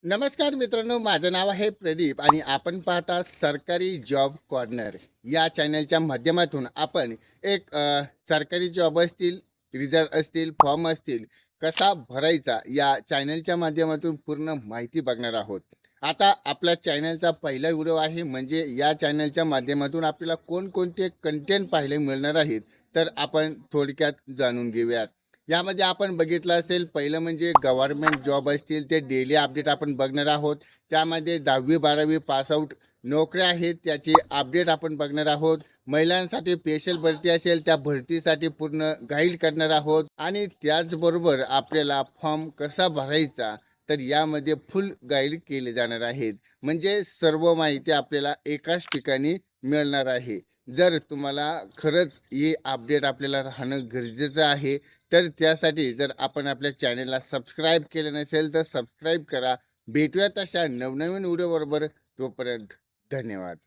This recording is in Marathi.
नमस्कार मित्रांनो, माझं नाव आहे प्रदीप आणि आपण पाहता सरकारी जॉब कॉर्नर. या चॅनलच्या माध्यमातून आपण एक सरकारी जॉब असतील, रिझल्ट असतील, फॉर्म असतील, कसा भरायचा या चॅनलच्या माध्यमातून पूर्ण माहिती बघणार आहोत. आता आपल्या चॅनलचा पहिला व्हिडिओ आहे, म्हणजे या चॅनलच्या माध्यमातून आपल्याला कोणकोणते कंटेंट पाहायला मिळणार आहेत, तर आपण थोडक्यात जाणून घेऊयात. यामध्ये आपण बघितलं असेल, पहिलं म्हणजे गव्हर्नमेंट जॉब असतील ते डेली अपडेट आपण बघणार आहोत. त्यामध्ये 10वी-12वी पासआउट नोकऱ्या आहेत त्याचे अपडेट आपण बघणार आहोत. महिलांसाठी स्पेशल भरती असेल त्या भरतीसाठी पूर्ण गाईड करणार आहोत. आणि त्याचबरोबर आपल्याला फॉर्म कसा भरायचा, तर यामध्ये फुल गाईड केले जाणार आहेत. म्हणजे सर्व माहिती आपल्याला एकाच ठिकाणी मिळणार आहे. जर तुम्हाला खरंच हे अपडेट आपल्याला राहणं गरजेचं आहे, तर त्यासाठी जर आपण आपल्या चॅनलला सबस्क्राईब केलं नसेल तर सबस्क्राईब करा. भेटूया तशा नवनवीन व्हिडिओबरोबर. तोपर्यंत धन्यवाद.